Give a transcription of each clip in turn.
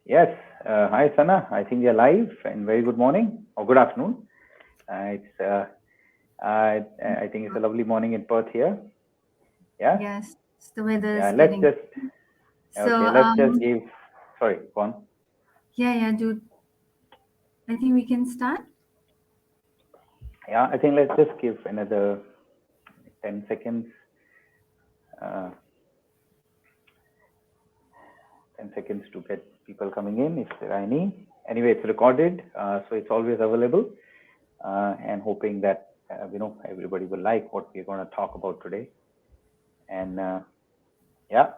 Yes. Hi, Sana. I think we are live, and very good morning or good afternoon. I think it's a lovely morning in Perth here. Yeah. Yes, the weather Yeah. is getting. So, Let's just give. Sorry, go on. dude, I think we can start. Yeah. I think let's just give another 10 seconds. Uh, 10 seconds to get people coming in if there are any. Anyway, it's recorded, so it's always available. And hoping that everybody will like what we're going to talk about today. And yeah.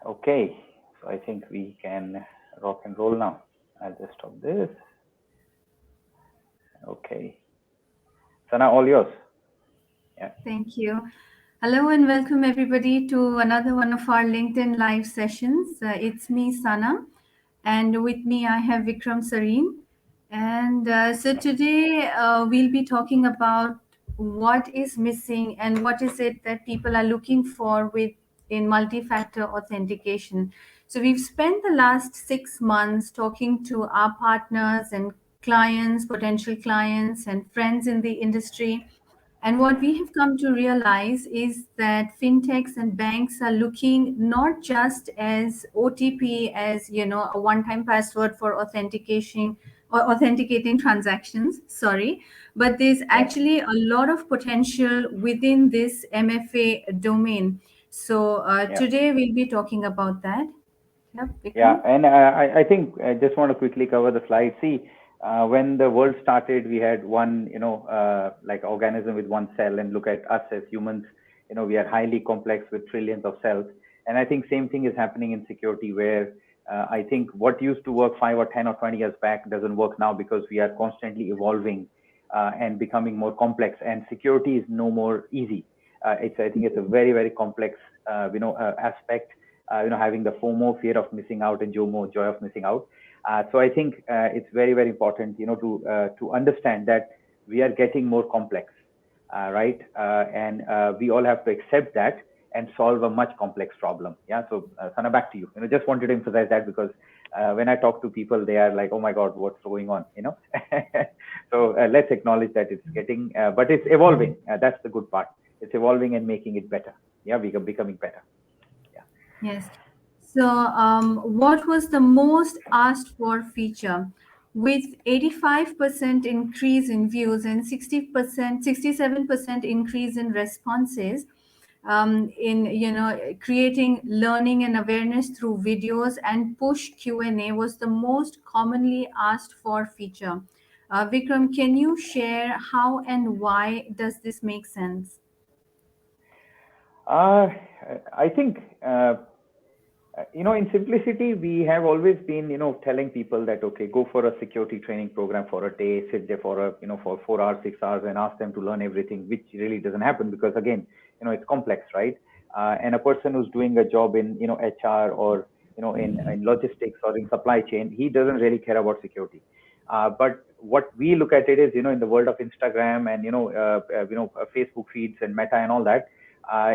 Okay, so I think we can rock and roll now. I'll just stop this. Okay. Sana, all yours. Yeah. Thank you. Hello and welcome everybody to another one of our LinkedIn live sessions. It's me, Sana, and with me I have Vikram Sareen. And so today we'll be talking about what is missing and what is it that people are looking for with in multi-factor authentication. So we've spent the last 6 months talking to our partners and clients, potential clients and friends in the industry. And what we have come to realize is that fintechs and banks are looking not just as OTP as a one-time password for authentication or authenticating transactions, sorry, but there's Yeah. actually a lot of potential within this MFA domain. So Yeah. today we'll be talking about that. Yep, Yeah. Vikram. And I think I just want to quickly cover the slide. See, when the world started, we had one, like organism with one cell, and look at us as humans. We are highly complex with trillions of cells. And I think same thing is happening in security, where I think what used to work 5 or 10 or 20 years back doesn't work now because we are constantly evolving and becoming more complex. And security is no more easy. I think it's a very, very complex, aspect. Having the FOMO, fear of missing out, and JOMO, joy of missing out. So I think it's very, very important, to understand that we are getting more complex, right? And we all have to accept that and solve a much complex problem. Yeah. So Sana, back to you. Just wanted to emphasize that because when I talk to people, they are like, "Oh my God, what's going on?" So let's acknowledge that it's getting, but it's evolving. That's the good part. It's evolving and making it better. Yeah, we are becoming better. Yeah. Yes. So, what was the most asked for feature? With 85% increase in views and 60%, 67% increase in responses, in creating learning and awareness through videos, and push Q&A was the most commonly asked for feature. Vikram, can you share how and why does this make sense? Uh, I think, in simplicity, we have always been, telling people that, okay, go for a security training program for a day, sit there for 4 hours, 6 hours, and ask them to learn everything, which really doesn't happen because, again, it's complex, right? And a person who's doing a job in, HR or, in logistics or in supply chain, he doesn't really care about security. But what we look at it is, in the world of Instagram and, Facebook feeds and Meta and all that,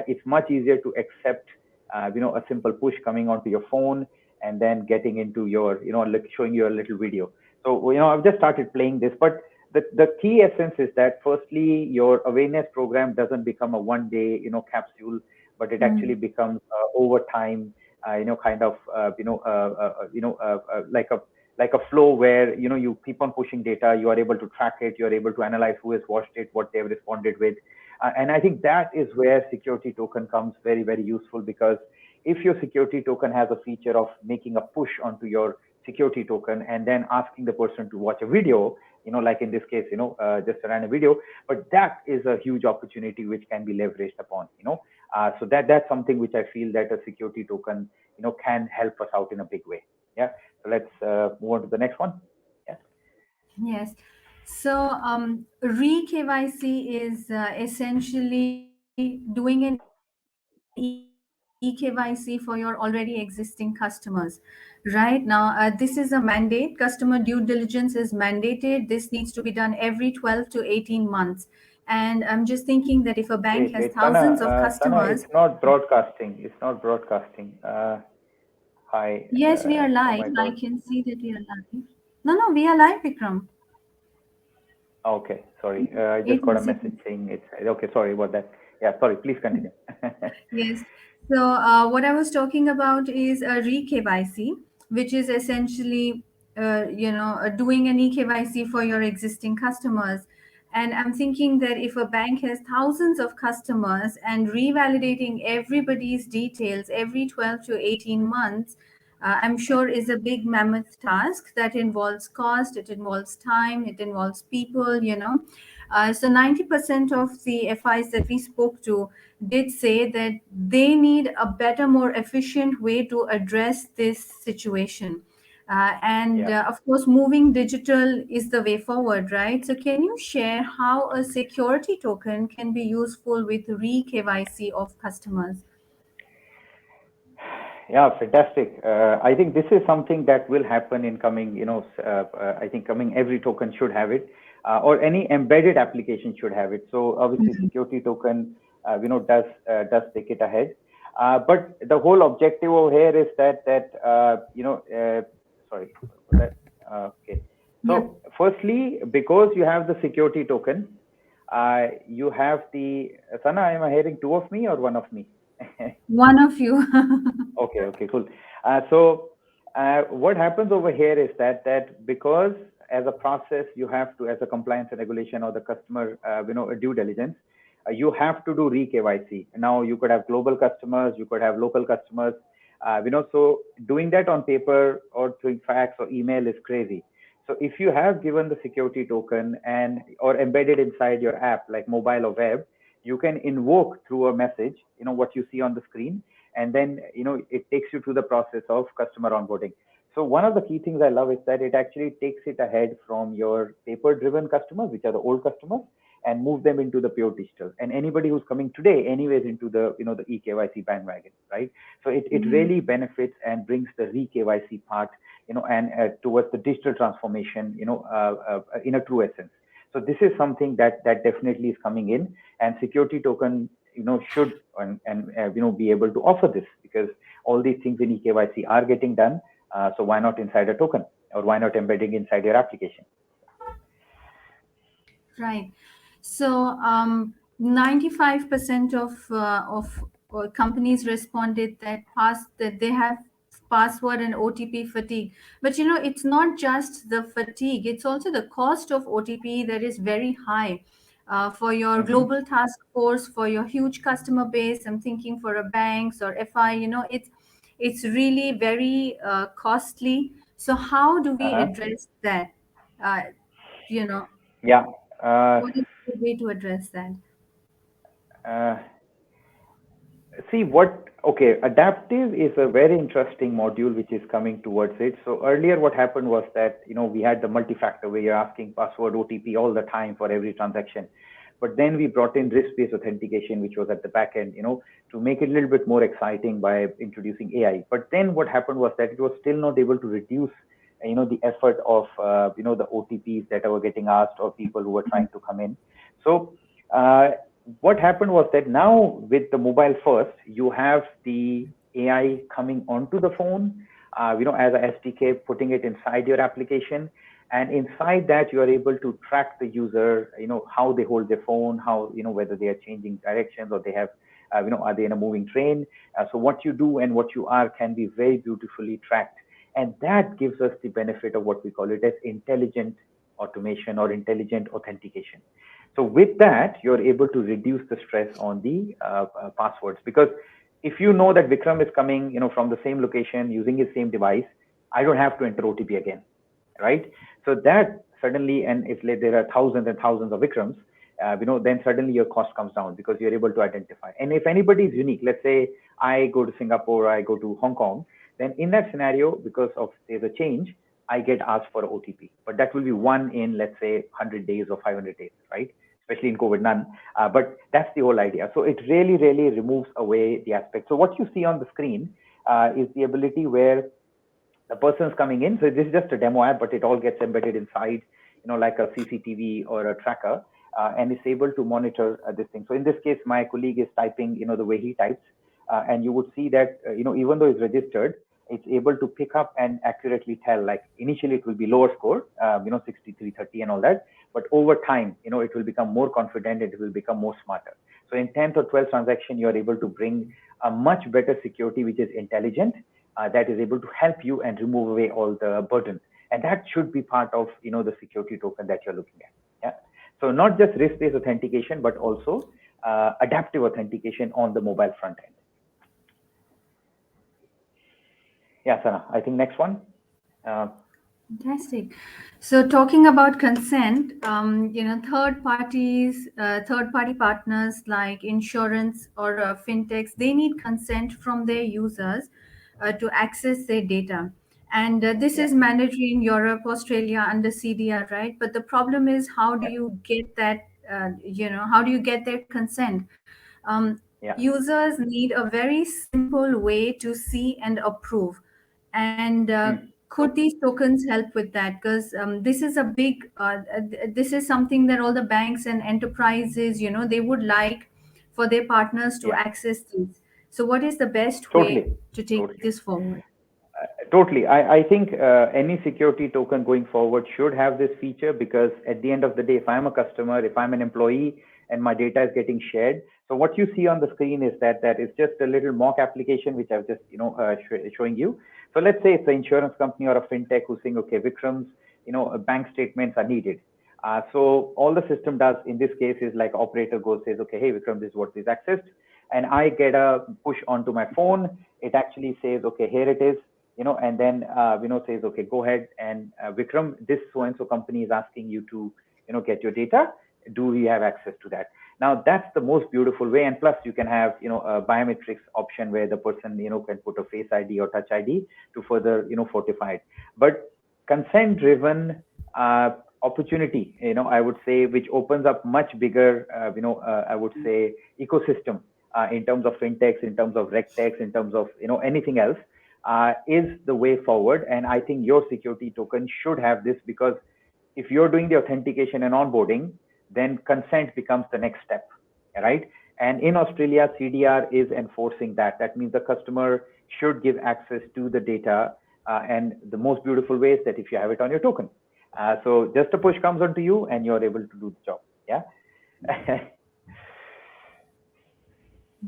it's much easier to accept, a simple push coming onto your phone and then getting into your, like showing you a little video. So, I've just started playing this, but the key essence is that firstly, your awareness program doesn't become a one day, capsule, but it actually Mm. becomes over time, kind of, like a flow where, you keep on pushing data, you are able to track it, you're able to analyze who has watched it, what they've responded with. And I think that is where security token comes very, very useful because if your security token has a feature of making a push onto your security token and then asking the person to watch a video, like in this case, just a random video, but that is a huge opportunity which can be leveraged upon, so that's something which I feel that a security token, can help us out in a big way. Yeah. So let's move on to the next one. Yeah. Yes. So, re-KYC is essentially doing an e-KYC for your already existing customers. Right now, this is a mandate. Customer due diligence is mandated. This needs to be done every 12 to 18 months. And I'm just thinking that if a bank has thousands of Wait, Sana, customers, Sana, it's not broadcasting. It's not broadcasting. How Hi. Yes, we are Oh live. my I God. can see that we are live. No, we are live, Vikram. Okay, sorry. I It just got a is. It message is. saying it's okay. Sorry about that. Yeah, sorry. Please continue. Yes. So, what I was talking about is a re-KYC, which is essentially, doing an e-KYC for your existing customers. And I'm thinking that if a bank has thousands of customers and revalidating everybody's details every 12 to 18 months, I'm sure is a big mammoth task that involves cost, it involves time, it involves people. So 90% of the FIs that we spoke to did say that they need a better, more efficient way to address this situation. And Yeah. of course, moving digital is the way forward, right? So, can you share how a security token can be useful with re KYC of customers? Yeah, fantastic. I think this is something that will happen in coming, I think coming every token should have it, or any embedded application should have it. So obviously security token, does take it ahead. But the whole objective over here is sorry, was that, okay. Yeah, So firstly, because you have the security token, you have Sana, am I hearing two of me or one of me? one of you. Okay, cool. What happens over here is that because as a process you have to, as a compliance and regulation or the customer, a due diligence, you have to do re-KYC. Now you could have global customers, you could have local customers, so doing that on paper or through fax or email is crazy. So if you have given the security token and or embedded inside your app like mobile or web, you can invoke through a message, what you see on the screen, and then it takes you through the process of customer onboarding. So one of the key things I love is that it actually takes it ahead from your paper driven customers, which are the old customers, and move them into the pure digital. And anybody who's coming today anyways into the the eKYC bandwagon, right? So it Mm, really benefits and brings the re-KYC part, and towards the digital transformation, in a true essence. So this is something that definitely is coming in, and security token should and be able to offer this, because all these things in eKYC are getting done. So why not inside a token, or why not embedding inside your application? right. So, 95% of companies responded that they have password and OTP fatigue. But it's not just the fatigue; it's also the cost of OTP that is very high. For your Mm-hmm. global task force, for your huge customer base, I'm thinking for a banks or FI, it's really very costly. So how do we Uh-huh. address that? Uh, you know, Yeah. Uh, what is the way to address that? uh, See what, okay, adaptive is a very interesting module which is coming towards it. So earlier what happened was that, we had the multi-factor where you're asking password, OTP all the time for every transaction. But then we brought in risk-based authentication, which was at the back end, to make it a little bit more exciting by introducing AI. But then what happened was that it was still not able to reduce, the effort of, the OTPs that were getting asked or people who were trying to come in. So, what happened was that now with the mobile first, you have the AI coming onto the phone, as a SDK, putting it inside your application. And inside that, you are able to track the user, how they hold their phone, how, whether they are changing directions or they have, are they in a moving train? So what you do and what you are can be very beautifully tracked. And that gives us the benefit of what we call it as intelligent automation or intelligent authentication. So with that, you're able to reduce the stress on the passwords, because if you know that Vikram is coming, from the same location using his same device, I don't have to enter OTP again, right? So that suddenly, and if there are thousands and thousands of Vikrams, then suddenly your cost comes down because you're able to identify. And if anybody is unique, let's say I go to Singapore, I go to Hong Kong, then in that scenario, because of there's a change, I get asked for OTP, but that will be one in, let's say, 100 days or 500 days, right? Especially in COVID, none. But that's the whole idea. So it really, really removes away the aspect. So what you see on the screen is the ability where the person's coming in. So this is just a demo app, but it all gets embedded inside, like a CCTV or a tracker, and it's able to monitor this thing. So in this case, my colleague is typing, the way he types, and you would see that, even though it's registered, it's able to pick up and accurately tell, like initially it will be lower score, 63, 30 and all that, but over time, it will become more confident, it will become more smarter. So in 10th or 12th transaction, you are able to bring a much better security, which is intelligent, that is able to help you and remove away all the burden. And that should be part of, the security token that you're looking at. Yeah. So not just risk-based authentication, but also adaptive authentication on the mobile front end. Yeah, Sana, I think next one. Fantastic. So talking about consent, third party partners like insurance or fintechs, they need consent from their users to access their data. And this is mandatory in Europe, Australia under CDR, right? But the problem is, how do you get that? How do you get their consent? Users need a very simple way to see and approve. And could these tokens help with that? Because this is a big, this is something that all the banks and enterprises, they would like for their partners to access these. So, what is the best way to take this forward? Totally. I think any security token going forward should have this feature, because at the end of the day, if I'm a customer, if I'm an employee and my data is getting shared, so what you see on the screen is that is just a little mock application which I've just showing you. So let's say it's an insurance company or a fintech who's saying, okay, Vikram's bank statements are needed. So all the system does in this case is like operator goes, says, okay, hey Vikram, this is what is accessed, and I get a push onto my phone. It actually says, okay, here it is. And then, says, okay, go ahead and Vikram, this so-and-so company is asking you to, get your data. Do we have access to that? Now, that's the most beautiful way. And plus you can have, a biometrics option where the person, can put a face ID or touch ID to further, fortify it. But consent-driven opportunity, I would say, which opens up much bigger, I would say, ecosystem in terms of fintechs, in terms of regtechs, in terms of, anything else. Is the way forward. And I think your security token should have this, because if you're doing the authentication and onboarding, then consent becomes the next step, right? And in Australia, CDR is enforcing that. That means the customer should give access to the data. And the most beautiful way is that if you have it on your token. So just a push comes onto you and you're able to do the job. Yeah.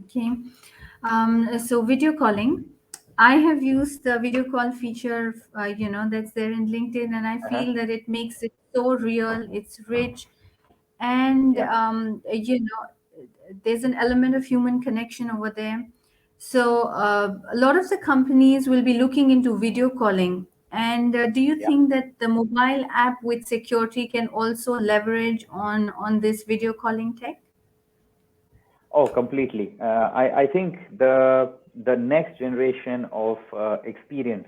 Okay. So video calling. I have used the video call feature, that's there in LinkedIn, and I feel that it makes it so real. It's rich, and there's an element of human connection over there. So a lot of the companies will be looking into video calling. And do you think that the mobile app with security can also leverage on this video calling tech? Oh, completely. I think the next generation of experience,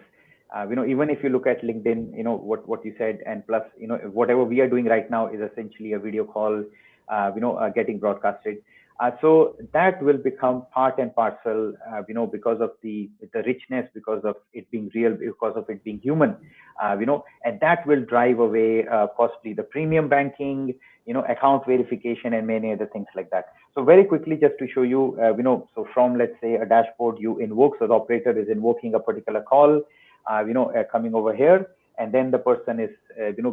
even if you look at LinkedIn, what you said, and plus, whatever we are doing right now is essentially a video call, getting broadcasted. So that will become part and parcel, because of the richness, because of it being real, because of it being human, and that will drive away possibly the premium banking, account verification, and many other things like that. So very quickly, just to show you, so from, let's say, a dashboard, you invoke, so the operator is invoking a particular call, coming over here, and then the person is,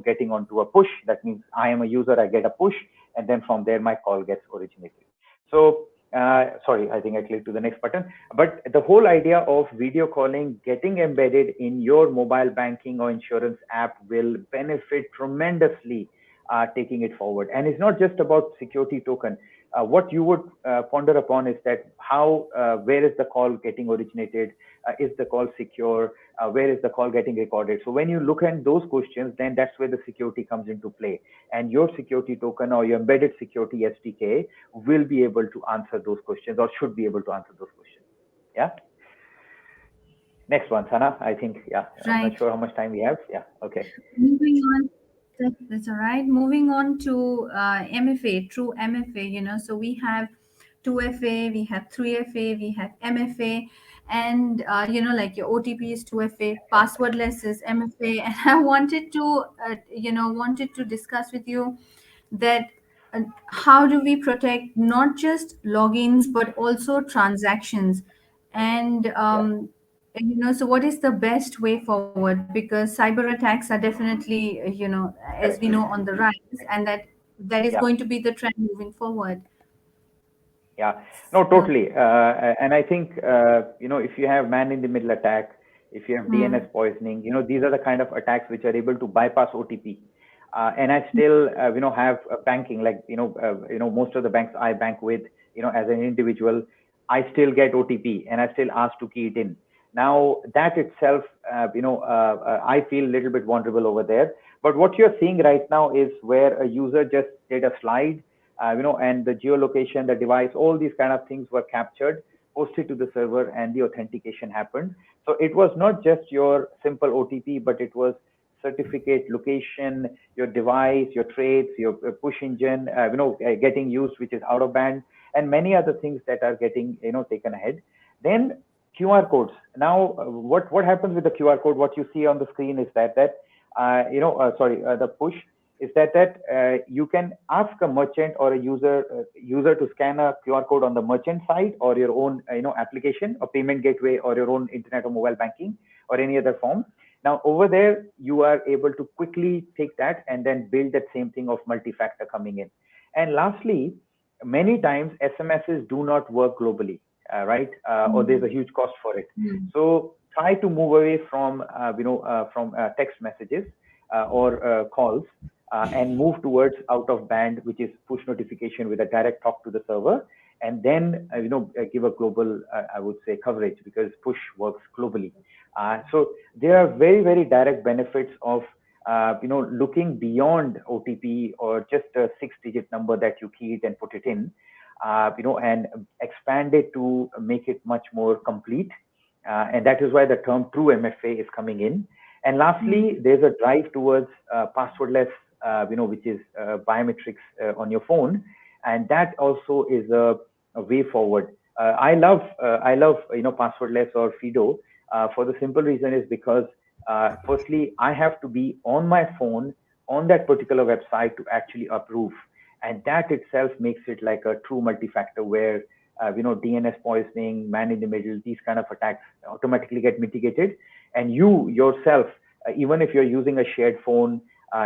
getting onto a push. That means I am a user, I get a push, and then from there, my call gets originated. So, sorry, I think I clicked to the next button. But the whole idea of video calling getting embedded in your mobile banking or insurance app will benefit tremendously, taking it forward. And it's not just about security token. What you would ponder upon is that where is the call getting originated? Is the call secure? Where is the call getting recorded? So when you look at those questions, then that's where the security comes into play. And your security token or your embedded security SDK will be able to answer those questions, or should be able to answer those questions. Yeah. Next one, Sana. I think, Right. I'm not sure how much time we have. Yeah. Okay. Moving on. That's all right. Moving on to MFA, true MFA, so we have 2FA, we have 3FA, we have MFA, and like your OTP is 2FA, passwordless is MFA. And I wanted to discuss with you that how do we protect not just logins but also transactions. And So what is the best way forward? Because cyber attacks are definitely, as we Correct. know, on the rise, and that is Yeah. going to be the trend moving forward. Yeah, no, So, totally. And I think, if you have man in the middle attack, if you have DNS mm, poisoning, these are the kind of attacks which are able to bypass OTP. And I still, have banking, like, most of the banks I bank with, as an individual, I still get OTP and I still ask to key it in. Now, that itself, I feel a little bit vulnerable over there. But what you're seeing right now is where a user just did a slide, and the geolocation, the device, all these kind of things were captured, posted to the server, and the authentication happened. So it was not just your simple OTP, but it was certificate, location, your device, your traits, your push engine, getting used, which is out of band, and many other things that are getting, taken ahead. Then QR codes. Now, what happens with the QR code? What you see on the screen is the push is that you can ask a merchant or a user to scan a QR code on the merchant side or your own application or payment gateway or your own internet or mobile banking or any other form. Now over there you are able to quickly take that and then build that same thing of multi-factor coming in. And lastly, many times SMSs do not work globally, right? Or there's a mm, huge cost for it. mm, So try to move away from text messages or calls, and move towards out of band, which is push notification with a direct talk to the server, and then give a global, I would say, coverage, because push works globally. So there are very, very direct benefits of looking beyond OTP or just a 6-digit number that you key it and put it in, and expand it to make it much more complete. And that is why the term true MFA is coming in. And mm, lastly, there's a drive towards passwordless, which is biometrics on your phone, and that also is a way forward. I love passwordless or Fido, for the simple reason is because firstly I have to be on my phone on that particular website to actually approve, and that itself makes it like a true multi-factor where DNS poisoning, man in the middle, these kind of attacks automatically get mitigated, and you yourself, even if you're using a shared phone,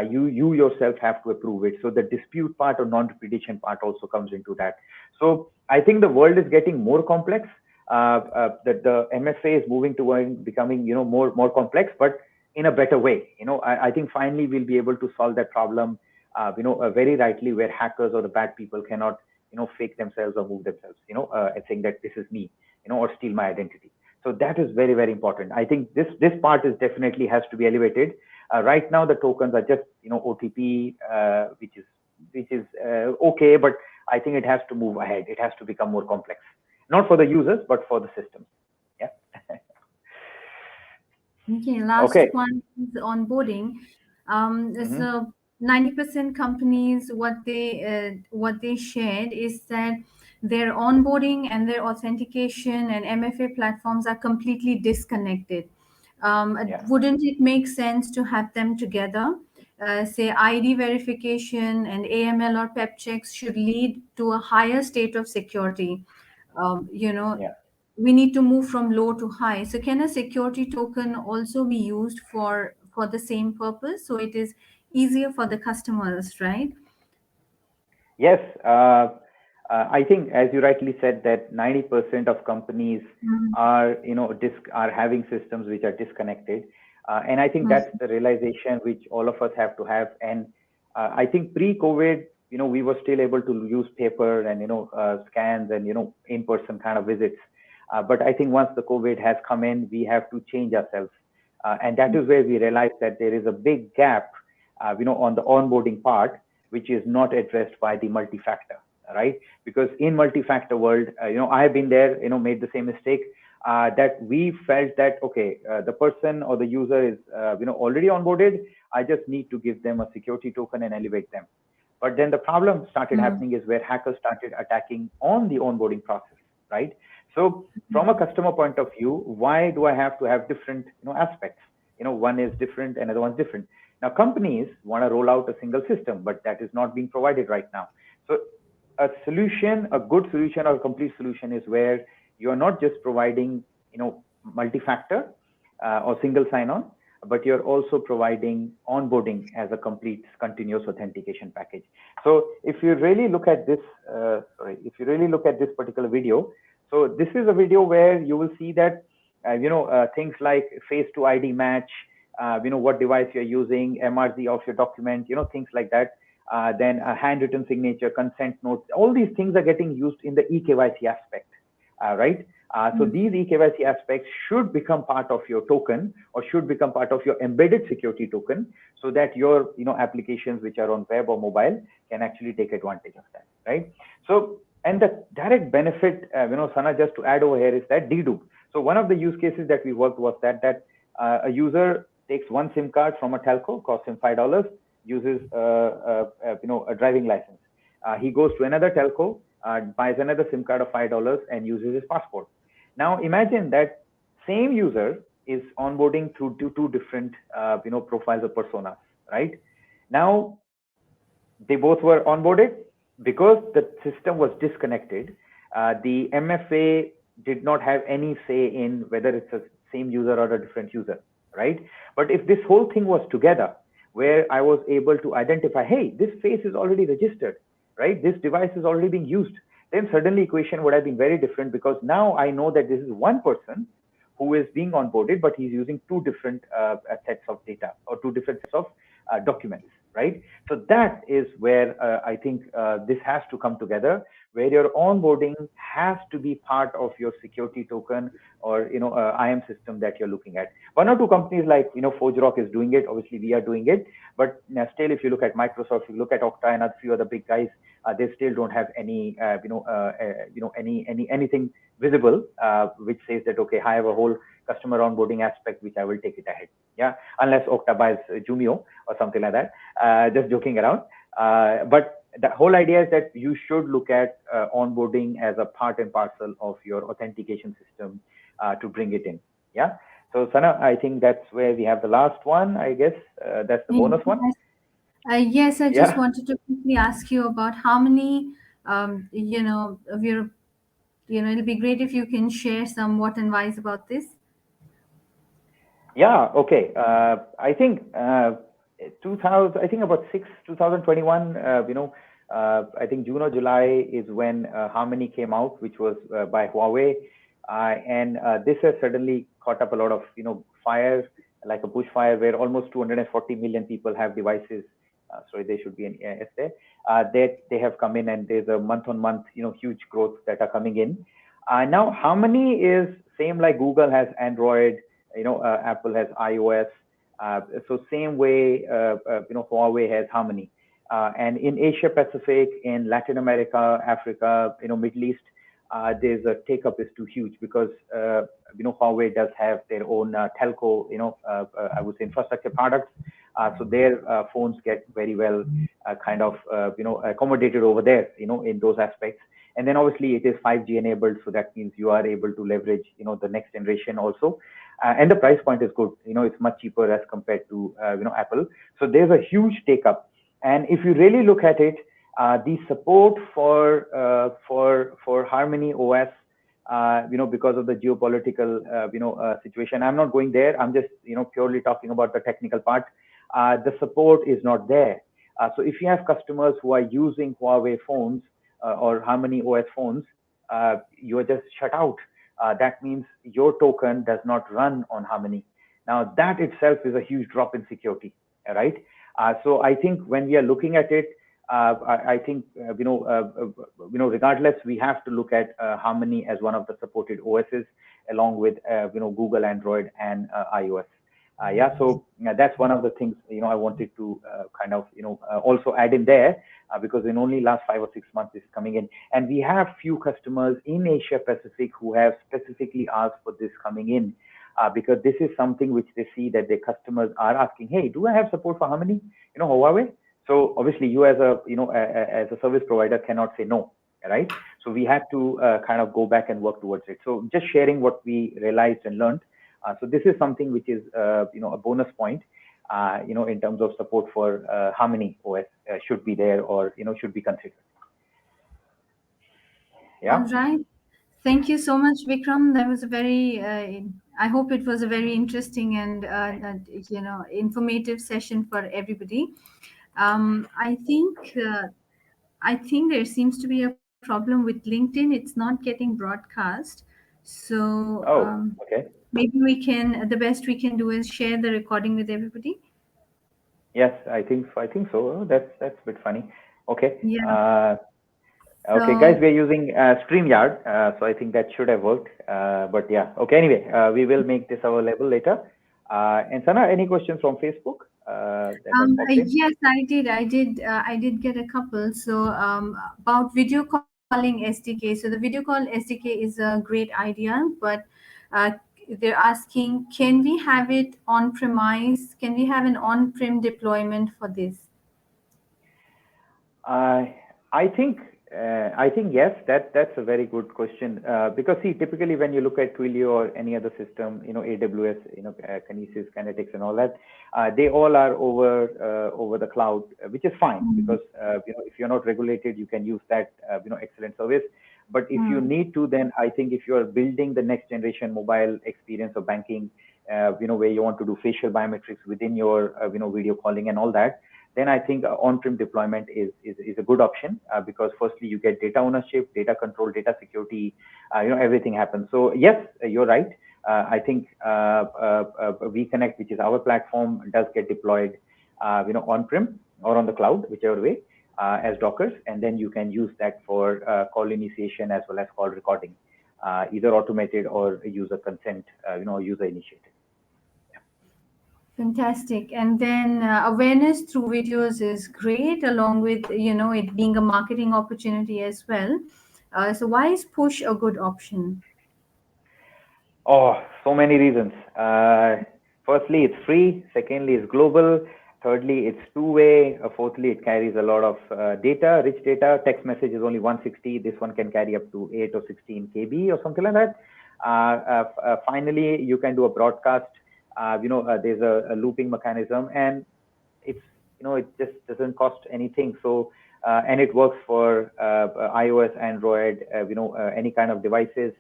you yourself have to approve it. So the dispute part or non-repetition part also comes into that. So I think the world is getting more complex. That the MFA is moving toward becoming more complex, but in a better way. I think finally we'll be able to solve that problem. Very rightly, where hackers or the bad people cannot fake themselves or move themselves. Saying that this is me. Or steal my identity. So that is very, very important. I think this part is definitely has to be elevated. Right now, the tokens are just OTP, which is okay, but I think it has to move ahead. It has to become more complex, not for the users, but for the system. Yeah. Okay, last Okay. one is onboarding. Mm-hmm. So 90% companies, what they shared is that their onboarding and their authentication and MFA platforms are completely disconnected. Yeah. Wouldn't it make sense to have them together? Say ID verification and AML or PEP checks should lead to a higher state of security. Um, you know, Yeah. we need to move from low to high. So can a security token also be used for the same purpose? So it is easier for the customers, right? Yes. I think, as you rightly said, that 90% of companies Mm, are, are having systems which are disconnected. And I think mm, that's the realization which all of us have to have. And I think pre-COVID, we were still able to use paper and, scans and, in-person kind of visits. But I think once the COVID has come in, we have to change ourselves. And that is where we realized that there is a big gap, on the onboarding part, which is not addressed by the multi-factor, right? Because in multi-factor world, I have been there, made the same mistake, that we felt that, okay, the person or the user is, already onboarded. I just need to give them a security token and elevate them. But then the problem started mm, happening is where hackers started attacking on the onboarding process, right? So from a customer point of view, why do I have to have different, aspects? One is different, another one's different. Now companies want to roll out a single system, but that is not being provided right now. So a solution, a good solution or a complete solution is where you are not just providing, multi-factor or single sign-on, but you're also providing onboarding as a complete continuous authentication package. So if you really look at this, if you really look at this particular video, so this is a video where you will see that, things like face to ID match, what device you're using, MRZ of your document, things like that. Then a handwritten signature, consent notes, all these things are getting used in the eKYC aspect, right? So these eKYC aspects should become part of your token or should become part of your embedded security token so that your applications which are on web or mobile can actually take advantage of that, right? So, and the direct benefit, Sana, just to add over here is that dedupe. So one of the use cases that we worked was that a user takes one SIM card from a telco, costs him $5, uses a driving license. He goes to another telco, buys another SIM card of $5 and uses his passport. Now imagine that same user is onboarding through two different profiles or personas, right? Now they both were onboarded because the system was disconnected. The MFA did not have any say in whether it's a same user or a different user, right? But if this whole thing was together, where I was able to identify, hey, this face is already registered, right? This device is already being used. Then suddenly equation would have been very different because now I know that this is one person who is being onboarded, but he's using two different sets of data or two different sets of documents, right? So that is where I think this has to come together, where your onboarding has to be part of your security token or IAM system that you're looking at. One or two companies like ForgeRock is doing it. Obviously, we are doing it, but still, if you look at Microsoft, if you look at Okta and a few other big guys, they still don't have any anything visible which says that okay, I have a whole customer onboarding aspect which I will take it ahead. Yeah, unless Okta buys Jumio or something like that. Just joking around. But the whole idea is that you should look at onboarding as a part and parcel of your authentication system to bring it in. Yeah. So Sana, I think that's where we have the last one. I guess that's the bonus one. Yes, I just wanted to quickly ask you about how many, of your, it'll be great if you can share some what and whys about this. Yeah. Okay. I think 2000. I think about 2021. I think June or July is when Harmony came out, which was by Huawei, and this has suddenly caught up a lot of fire, like a bushfire, where almost 240 million people have devices. Sorry, they should be in there. They have come in, and there's a month-on-month, huge growth that are coming in. Now, Harmony is same like Google has Android, Apple has iOS. So same way, Huawei has Harmony. And in Asia Pacific, in Latin America, Africa, Middle East, there's a take up is too huge because Huawei does have their own telco, I would say infrastructure products. So their phones get very well accommodated over there, in those aspects. And then obviously it is 5G enabled, so that means you are able to leverage, the next generation also. And the price point is good. It's much cheaper as compared to Apple. So there's a huge take up. And if you really look at it, the support for Harmony OS, because of the geopolitical situation, I'm not going there. I'm just purely talking about the technical part. The support is not there. So if you have customers who are using Huawei phones or Harmony OS phones, you are just shut out. That means your token does not run on Harmony. Now that itself is a huge drop in security, right? So I think when we are looking at it, I think regardless, we have to look at Harmony as one of the supported OSs, along with Google Android and iOS. So that's one of the things I wanted to also add in there because in only last 5 or 6 months is coming in, and we have few customers in Asia Pacific who have specifically asked for this coming in because this is something which they see that their customers are asking, hey, do I have support for Harmony? Huawei. So obviously you as a as a service provider cannot say no, right? So we had to go back and work towards it. So just sharing what we realized and learned. So this is something which is a bonus point, in terms of support for Harmony OS should be there or should be considered. Yeah. All right. Thank you so much, Vikram. That was a very, I hope it was a very interesting and, informative session for everybody. I think there seems to be a problem with LinkedIn. It's not getting broadcast. So Oh, okay. maybe the best we can do is share the recording with everybody. Yes, I think so. Oh, that's a bit funny. Okay. Yeah. Okay, guys, So we're using StreamYard, so I think that should have worked. But yeah, okay. Anyway, we will make this available later. And Sana, any questions from Facebook that have popped in? Yes, I did. I did get a couple. So about video calling SDK. So the video call SDK is a great idea, but uh, they're asking, can we have it on premise? Can we have an on-prem deployment for this? I I think I think yes, that's a very good question. Because see, typically when you look at Twilio or any other system, AWS, Kinesis, Kinetics, and all that, they all are over the cloud, which is fine Mm, because if you're not regulated, you can use that excellent service. But if you mm, need to, then I think if you are building the next generation mobile experience of banking, where you want to do facial biometrics within your video calling and all that, then I think on-prem deployment is a good option because firstly you get data ownership, data control, data security, everything happens. So yes, you're right. I think WeConnect, which is our platform, does get deployed, on-prem or on the cloud, whichever way, as Dockers, and then you can use that for call initiation as well as call recording, either automated or user consent, user initiated. fantastic. And then awareness through videos is great, along with it being a marketing opportunity as well. So why is push a good option? Oh, so many reasons. Firstly, it's free. Secondly, it's global. Thirdly, it's two-way. Fourthly, it carries a lot of data, rich data. Text message is only 160. This one can carry up to 8 or 16 KB or something like that. Finally, you can do a broadcast. There's a looping mechanism, and it's it just doesn't cost anything. So and it works for iOS, Android, any kind of devices.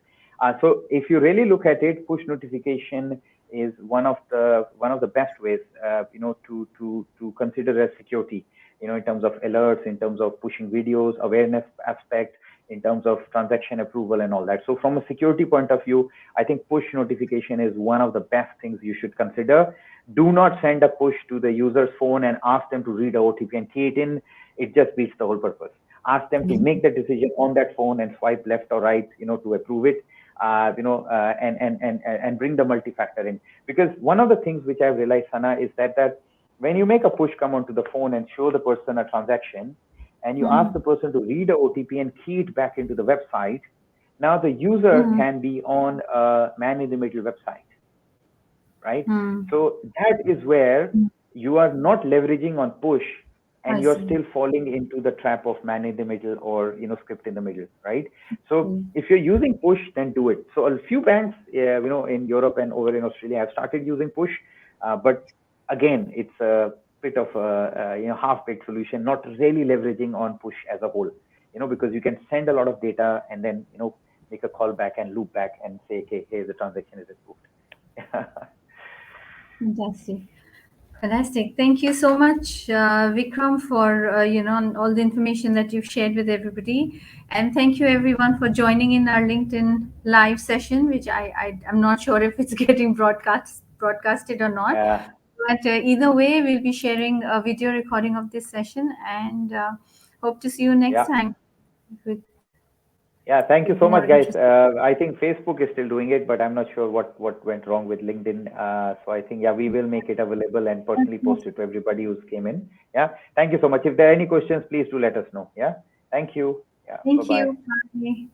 So if you really look at it, push notification is one of the best ways, to consider as security. In terms of alerts, in terms of pushing videos, awareness aspect, in terms of transaction approval and all that. So from a security point of view, I think push notification is one of the best things you should consider. Do not send a push to the user's phone and ask them to read a OTP and key it in. It just beats the whole purpose. Ask them to make the decision on that phone and swipe left or right, to approve it. And bring the multi-factor in, because one of the things which I've realized, Sana, is that when you make a push come onto the phone and show the person a transaction, and you ask Mm, the person to read a OTP and key it back into the website, now the user mm, can be on a man in the middle website, right? mm. So that is where you are not leveraging on push, and I you're see. still falling into the trap of man in the middle or script in the middle, right? So Mm. if you're using push, then do it. So a few banks, in Europe and over in Australia have started using push, but again, it's a bit of a half-baked solution, not really leveraging on push as a whole, because you can send a lot of data and then make a call back and loop back and say, okay, hey, the transaction is approved. Fantastic. Fantastic. Thank you so much, Vikram, for all the information that you've shared with everybody, and thank you everyone for joining in our LinkedIn live session, which I'm not sure if it's getting broadcasted or not, Yeah, but either way, we'll be sharing a video recording of this session, and hope to see you next yeah. time with Yeah, thank you so more much, guys. interesting. I think Facebook is still doing it, but I'm not sure what went wrong with LinkedIn. So I think, yeah, we will make it available and personally post it to everybody who's came in. Yeah, thank you so much. If there are any questions, please do let us know. Yeah, thank you. Yeah, bye Thank bye. you. Bye.